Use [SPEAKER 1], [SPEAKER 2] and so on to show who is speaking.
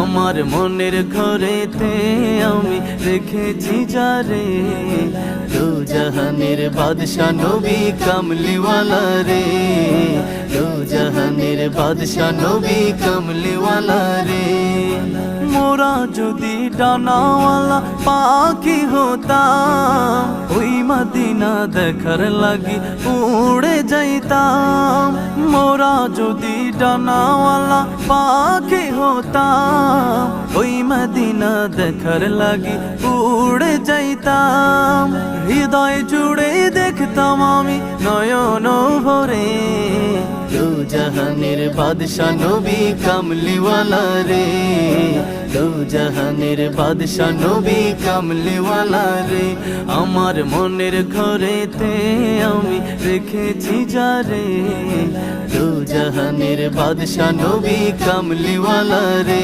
[SPEAKER 1] আমার মনের ঘরেতে আমি রেখেছি যারে, দু জাহানের বাদশা নবী কামলিওয়ালা রে, দু জাহানের বাদশা নবী কামলিওয়ালা রে। মোরা যদি ডানাওয়ালা পাখি হতাম, ওই মদিনা দেখার লাগি উড়ে যাইতাম। মোরা যদি ডানাওয়ালা পাখি হতাম, ওই মদিনা দেখার লাগি উড়ে যাইতাম। হৃদয় জুড়ে দেখতাম আমি নয়ন ভরে, দু জাহানের বাদশা নবী কামলিওয়ালা রে, দু জাহানের বাদশা নবী কামলিওয়ালা রে। আমার মনের ঘরেতে আমি রেখেছি যারে, দু জাহানের বাদশা নবী কামলিওয়ালা রে,